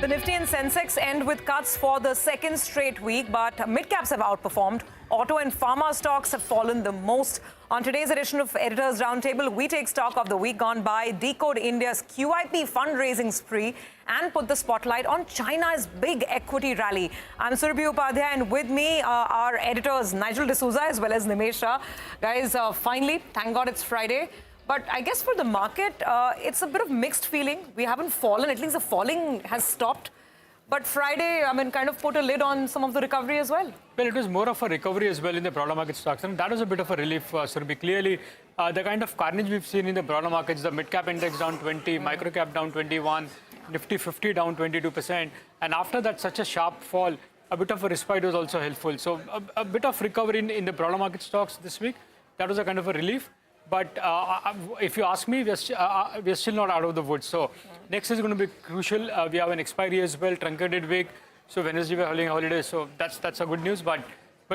The Nifty and Sensex end with cuts for the second straight week, but mid-caps have outperformed. Auto and pharma stocks have fallen the most. On today's edition of Editors Roundtable, we take stock of the week gone by, decode India's QIP fundraising spree, and put the spotlight on China's big equity rally. I'm Surabhi Upadhyay, and with me are editors Nigel D'Souza as well as Nimesh Shah. Guys, finally, thank God it's Friday. But I guess for the market, it's a bit of mixed feeling. We haven't fallen, at least the falling has stopped. But Friday, kind of put a lid on some of the recovery as well. Well, it was more of a recovery as well in the broader market stocks. And that was a bit of a relief, Surabhi. Clearly, the kind of carnage we've seen in the broader markets, the mid-cap index down 20, micro-cap down 21, Nifty 50 down 22%. And after that, such a sharp fall, a bit of a respite was also helpful. So a bit of recovery in the broader market stocks this week. That was a kind of a relief. But if you ask me, we're still not out of the woods. So next is going to be crucial. We have an expiry as well, truncated week. So Wednesday we're holding a holiday. So that's a good news. But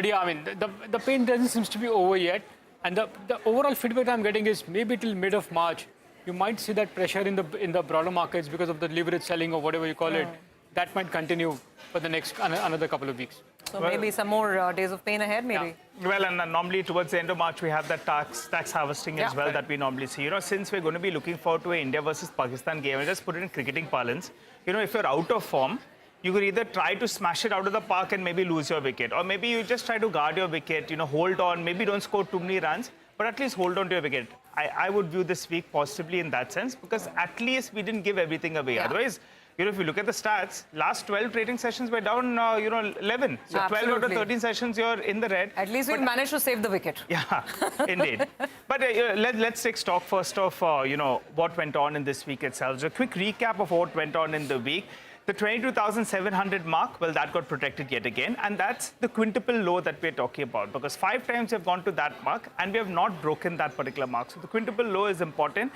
yeah, the pain doesn't seem to be over yet. And the overall feedback I'm getting is maybe till mid of March, you might see that pressure in the broader markets because of the leverage selling or whatever you call it. That might continue for the next another couple of weeks. So maybe some more days of pain ahead, maybe. Yeah. Well, and normally towards the end of March, we have that tax harvesting as well that we normally see. Since we're going to be looking forward to an India versus Pakistan game, I just put it in cricketing parlance. If you're out of form, you could either try to smash it out of the park and maybe lose your wicket, or maybe you just try to guard your wicket, hold on, maybe don't score too many runs, but at least hold on to your wicket. I would view this week positively in that sense, because at least we didn't give everything away. Yeah. Otherwise, if you look at the stats, last 12 trading sessions were down, 11. So Absolutely. 12 out of 13 sessions, you're in the red. At least we managed to save the wicket. Yeah, indeed. But let's take stock first of, what went on in this week itself. So a quick recap of what went on in the week. The 22,700 mark, well, that got protected yet again. And that's the quintuple low that we're talking about, because 5 times we've gone to that mark and we have not broken that particular mark. So the quintuple low is important.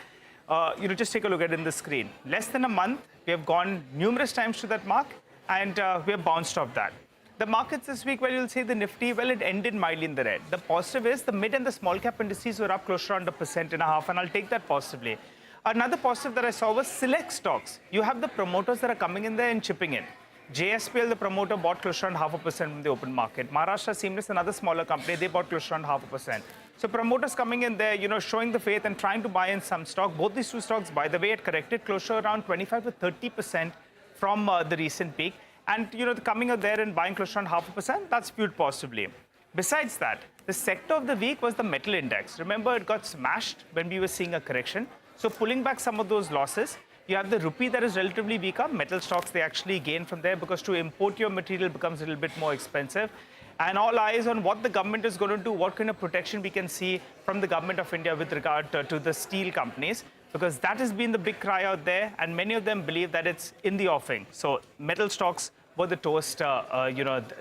Just take a look at it in the screen. Less than a month, we have gone numerous times to that mark, and we have bounced off that. The markets this week, well, you'll see the Nifty, well, it ended mildly in the red. The positive is the mid and the small cap indices were up close to around 1.5%, and I'll take that positively. Another positive that I saw was select stocks. You have the promoters that are coming in there and chipping in. JSPL, the promoter, bought close to around 0.5% from the open market. Maharashtra Seamless, another smaller company, they bought close to around 0.5%. So promoters coming in there, showing the faith and trying to buy in some stock. Both these two stocks, by the way, had corrected close to around 25 to 30% from the recent peak. And, coming out there and buying close to around 0.5%, that's viewed positively. Besides that, the sector of the week was the metal index. Remember, it got smashed when we were seeing a correction. So pulling back some of those losses, you have the rupee that is relatively weaker. Metal stocks, they actually gain from there because to import your material becomes a little bit more expensive. And all eyes on what the government is going to do, what kind of protection we can see from the government of India with regard to the steel companies, because that has been the big cry out there, and many of them believe that it's in the offing. So metal stocks were the toast,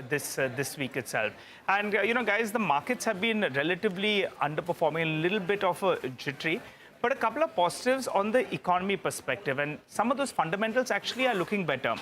this week itself. And, guys, the markets have been relatively underperforming, a little bit of a jittery. But a couple of positives on the economy perspective, and some of those fundamentals actually are looking better.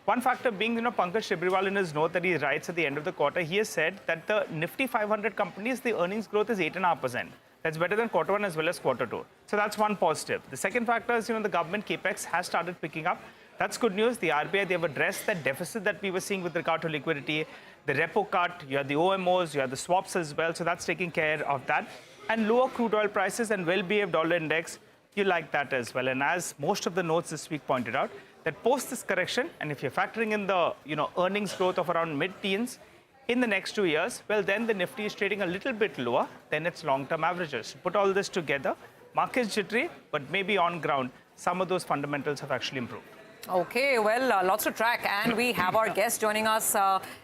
One factor being, Pankaj Tibrewal in his note that he writes at the end of the quarter, he has said that the Nifty 500 companies, the earnings growth is 8.5%. That's better than Q1 as well as Q2. So that's one positive. The second factor is, the government capex has started picking up. That's good news. The RBI, they have addressed that deficit that we were seeing with regard to liquidity. The repo cut, you have the OMOs, you have the swaps as well. So that's taking care of that. And lower crude oil prices and well-behaved dollar index, you like that as well. And as most of the notes this week pointed out, that post this correction, and if you're factoring in the earnings growth of around mid-teens in the next 2 years, well, then the Nifty is trading a little bit lower than its long-term averages. Put all this together, market's jittery, but maybe on ground, some of those fundamentals have actually improved. Okay, well, lots to track, and we have our guest joining us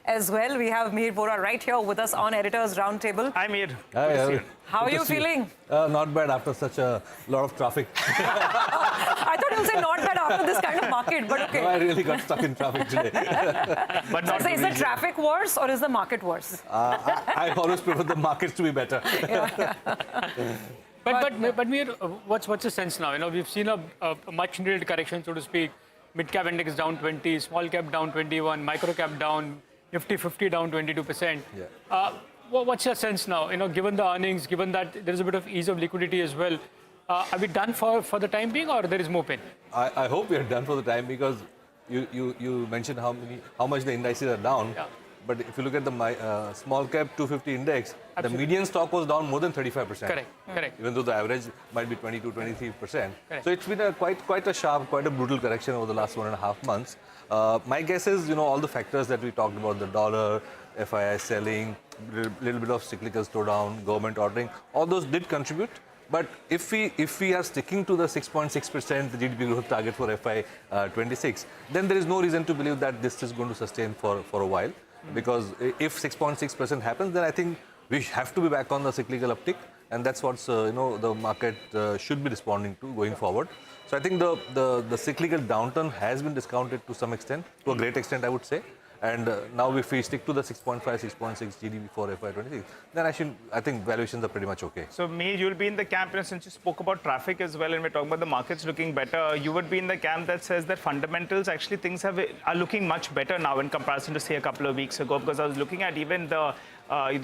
as well. We have Mihir Vohra right here with us on Editors Roundtable. Hi, Mihir. Hi, how are you feeling? Not bad after such a lot of traffic. I thought you said not bad after this kind of market, but okay. No, I really got stuck in traffic today. But so is the traffic worse or is the market worse? I always prefer the markets to be better. But Mihir, what's the sense now? We've seen a much needed correction, so to speak. Mid-cap index down 20, small cap down 21, micro cap down, Nifty 50 down 22%. Yeah. What's your sense now? Given the earnings, given that there's a bit of ease of liquidity as well, are we done for the time being, or there is more pain? I hope we are done for the time, because you mentioned how much the indices are down. Yeah. But if you look at the small cap 250 index, the median stock was down more than 35%. Correct. Even though the average might be 22-23%. Correct. So it's been quite a sharp, quite a brutal correction over the last 1.5 months. My guess is, all the factors that we talked about, the dollar, FII selling, little bit of cyclical slowdown, government ordering, all those did contribute. But if we are sticking to the 6.6% GDP growth target for FY 26, then there is no reason to believe that this is going to sustain for a while. Because if 6.6% happens, then I think we have to be back on the cyclical uptick, and that's what the market should be responding to going forward. So I think the cyclical downturn has been discounted to some extent, to a great extent, I would say. And now if we stick to the 6.5, 6.6 GDP for FY26, then I think valuations are pretty much okay. So, Mihir, you'll be in the camp, since you spoke about traffic as well, and we're talking about the markets looking better, you would be in the camp that says that fundamentals, actually things are looking much better now in comparison to, say, a couple of weeks ago, because I was looking at even the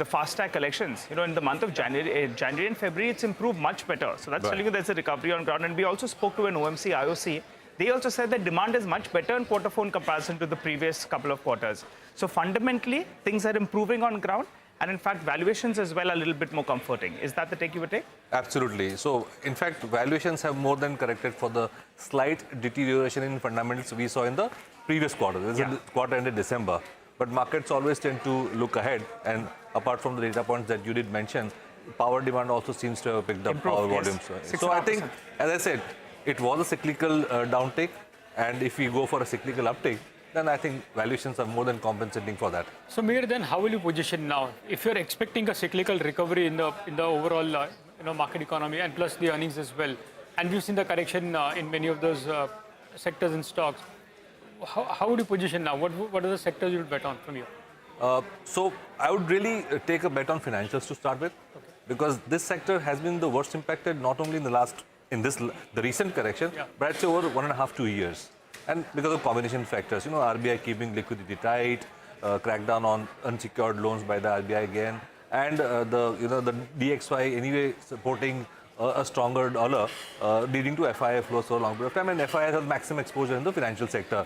fast-tag collections. In the month of January and February, it's improved much better. So that's telling you there's a recovery on ground. And we also spoke to an OMC, IOC. They also said that demand is much better in Q4 in comparison to the previous couple of quarters. So fundamentally, things are improving on ground. And in fact, valuations as well are a little bit more comforting. Is that the take you would take? Absolutely. So, in fact, valuations have more than corrected for the slight deterioration in fundamentals we saw in the previous quarter. This is the quarter ended December. But markets always tend to look ahead. And apart from the data points that you did mention, power demand also seems to have picked up power volumes. So I think, as I said, it was a cyclical downtake, and if we go for a cyclical uptake, then I think valuations are more than compensating for that. So, Mihir, then how will you position now? If you're expecting a cyclical recovery in the overall market economy and plus the earnings as well, and we've seen the correction in many of those sectors and stocks, how would you position now? What are the sectors you would bet on from here? So I would really take a bet on financials to start with, because this sector has been the worst impacted not only in the recent correction, but I'd say over 1.5-2 years. And because of combination factors, RBI keeping liquidity tight, crackdown on unsecured loans by the RBI again, and the DXY anyway supporting a stronger dollar, leading to FII flows for a long period of time. And FII has maximum exposure in the financial sector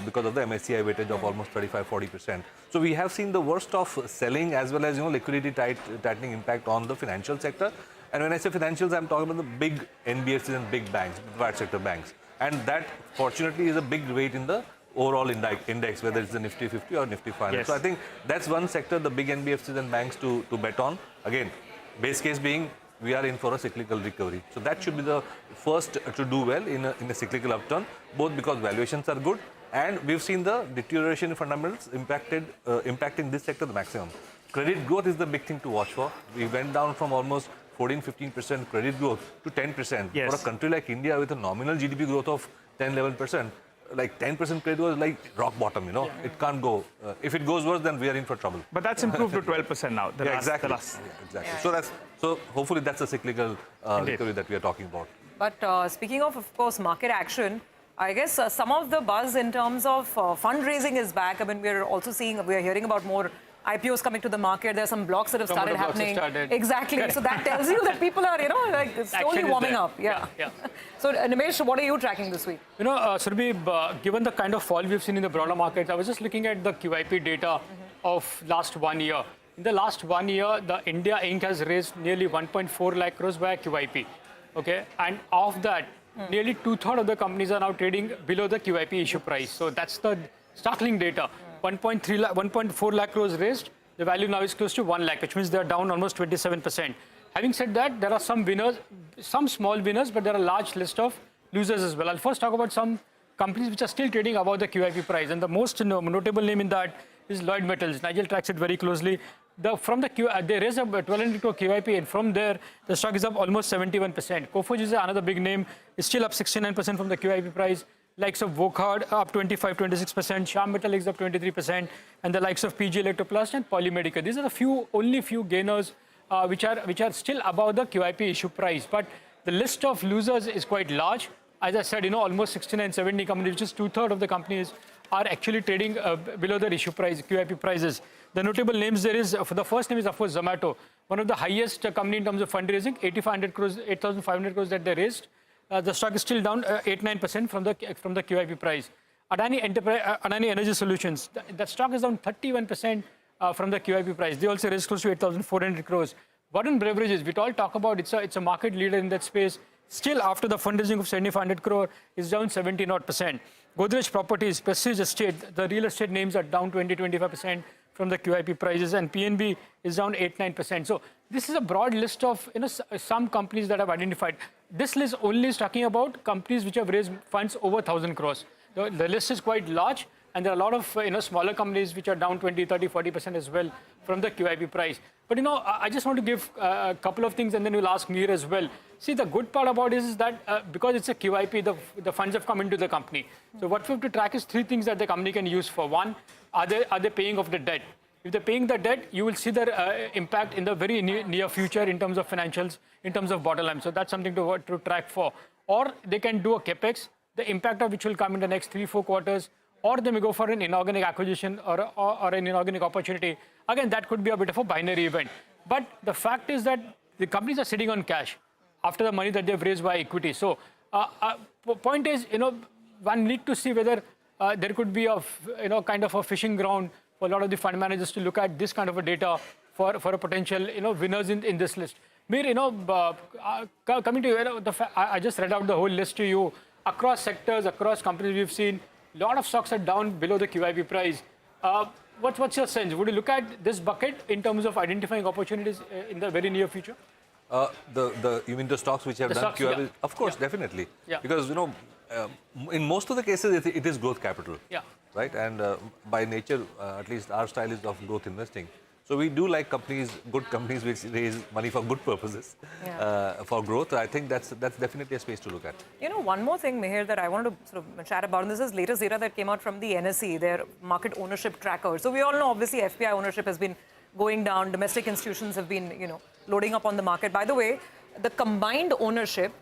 because of the MSCI weightage of almost 35-40%. So we have seen the worst of selling as well as liquidity tightening impact on the financial sector. And when I say financials, I'm talking about the big NBFCs and big banks, private sector banks. And that, fortunately, is a big weight in the overall index, whether it's the Nifty 50 or Nifty 500. Yes. So I think that's one sector, the big NBFCs and banks to bet on. Again, base case being, we are in for a cyclical recovery. So that should be the first to do well in a cyclical upturn, both because valuations are good and we've seen the deterioration in fundamentals impacting this sector the maximum. Credit growth is the big thing to watch for. We went down from almost 14-15% credit growth to 10%. Yes. For a country like India with a nominal GDP growth of 10-11%, like 10% credit growth is like rock bottom, It can't go. If it goes worse, then we are in for trouble. But that's improved to 12% now. Exactly. So hopefully that's a cyclical recovery that we are talking about. But speaking of course, market action, I guess some of the buzz in terms of fundraising is back. I mean, we are hearing about more IPOs coming to the market. There are some blocks that have started happening. Exactly. So that tells you that people are, slowly warming up. Yeah. So, Nimesh, what are you tracking this week? Surbhi, given the kind of fall we've seen in the broader markets, I was just looking at the QIP data of last 1 year. In the last 1 year, the India Inc. has raised nearly 1.4 lakh crores via QIP. Okay. And of that, nearly 2/3 of the companies are now trading below the QIP issue price. So that's the startling data. 1.4 lakh crores raised, the value now is close to 1 lakh, which means they're down almost 27%. Having said that, there are some winners, some small winners, but there are a large list of losers as well. I'll first talk about some companies which are still trading above the QIP price. And the most notable name in that is Lloyd Metals. Nigel tracks it very closely. They raised up 1,200 crore QIP, and from there, the stock is up almost 71%. Coforge is another big name, is still up 69% from the QIP price. Likes of Wokhard up 25-26%, Shyam Metalics up 23%, and the likes of PG Electroplast and Polymedica. These are the only few gainers which are still above the QIP issue price. But the list of losers is quite large. As I said, almost 69-70 companies, which is 2/3 of the companies, are actually trading below their issue price, QIP prices. The notable names there is, for the first name is of course Zomato, one of the highest company in terms of fundraising, 8,500 crores that they raised. The stock is still down 8-9% from the QIP price. Adani Energy Solutions, that stock is down 31% from the QIP price. They also raised close to 8,400 crores. Varun Beverages, we all talk about it's a market leader in that space. Still, after the fundraising of 7,500 crore, is down 17%. Godrej Properties, Prestige Estate, the real estate names are down 20-25% from the QIP prices, and PNB is down 8-9%. So this is a broad list of some companies that I've identified. This list only is talking about companies which have raised funds over 1,000 crores. The list is quite large, and there are a lot of smaller companies which are down 20, 30, 40% as well from the QIP price. But I just want to give a couple of things, and then we'll ask Mihir as well. See, the good part about it is that because it's a QIP, the funds have come into the company. So what we have to track is three things that the company can use for. One, are they paying off the debt? If they're paying the debt, you will see their impact in the very near future in terms of financials, in terms of bottom line. So that's something to track for. Or they can do a capex, the impact of which will come in the next 3-4 quarters. Or they may go for an inorganic acquisition or an inorganic opportunity. Again, that could be a bit of a binary event. But the fact is that the companies are sitting on cash after the money that they've raised by equity. So point is, one need to see whether there could be a kind of a fishing ground for a lot of the fund managers to look at this kind of a data for a potential winners in this list. Mir, coming to you, I just read out the whole list to you. Across sectors, across companies, we've seen a lot of stocks are down below the QIP price. What's your sense? Would you look at this bucket in terms of identifying opportunities in the very near future? You mean the stocks which have done stocks, QIP? yeah. Of course, Yeah. definitely. Yeah. Because, in most of the cases, it is growth capital. Yeah. Right? And by nature, at least our style is of growth investing. So we do like good companies which raise money for good purposes, for growth. I think that's definitely a space to look at. One more thing, Mihir, that I wanted to sort of chat about, and this is latest data that came out from the NSE, their market ownership tracker. So we all know, obviously, FPI ownership has been going down. Domestic institutions have been, loading up on the market. By the way, the combined ownership,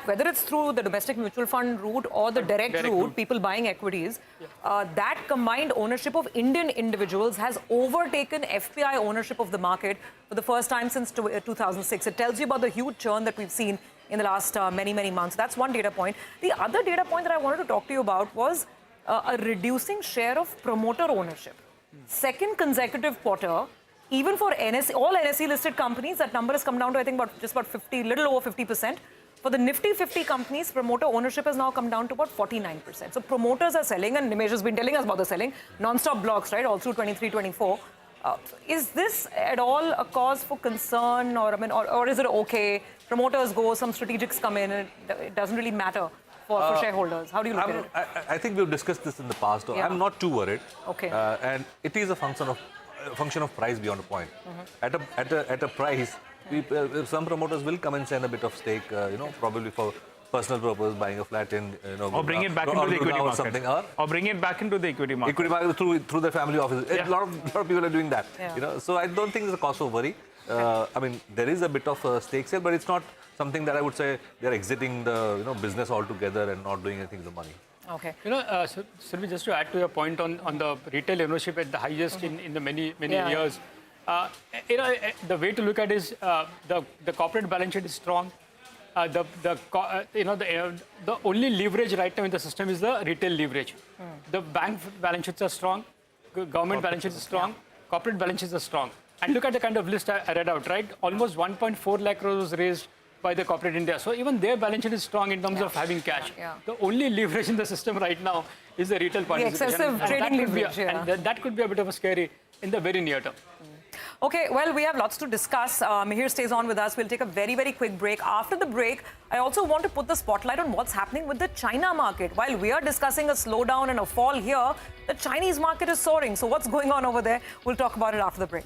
whether it's through the domestic mutual fund route or the direct route, people buying equities, that combined ownership of Indian individuals has overtaken FPI ownership of the market for the first time since 2006. It tells you about the huge churn that we've seen in the last many, many months. That's one data point. The other data point that I wanted to talk to you about was a reducing share of promoter ownership. Second consecutive quarter, even for all NSE listed companies, that number has come down to, I think, just about 50, little over 50%. For the Nifty 50 companies, promoter ownership has now come down to about 49%. So promoters are selling, and Nimesh has been telling us about the selling, non-stop blocks, right, all through 23, 24. Is this at all a cause for concern, or is it okay? Promoters go, some strategics come in, and it doesn't really matter for shareholders. How do you look at it? I think we've discussed this in the past. Yeah. I'm not too worried. Okay. And it is a function of price beyond a point. At a price, some promoters will come and send a bit of stake, probably for personal purpose, buying a flat in, or bring it back into the equity market. Or bring it back into the equity market. Equity market through the family office. Yeah. A lot of people are doing that. Yeah. So I don't think there's a cause for worry. There is a bit of a stake sale, but it's not something that I would say they're exiting the business altogether and not doing anything with the money. Okay. Survi, just to add to your point on the retail ownership at the highest in the many years, the way to look at it is the corporate balance sheet is strong. The only leverage right now in the system is the retail leverage. The bank balance sheets are strong, government balance sheets are strong, corporate balance sheets are strong. And look at the kind of list I read out, right? Almost 1.4 lakh crores was raised by the corporate India. So even their balance sheet is strong in terms of having cash. Yeah. The only leverage in the system right now is the retail participation. The excessive trading leverage. And that could be a bit of a scary in the very near term. Okay, well, we have lots to discuss. Mihir stays on with us. We'll take a very, very quick break. After the break, I also want to put the spotlight on what's happening with the China market. While we are discussing a slowdown and a fall here, the Chinese market is soaring. So what's going on over there? We'll talk about it after the break.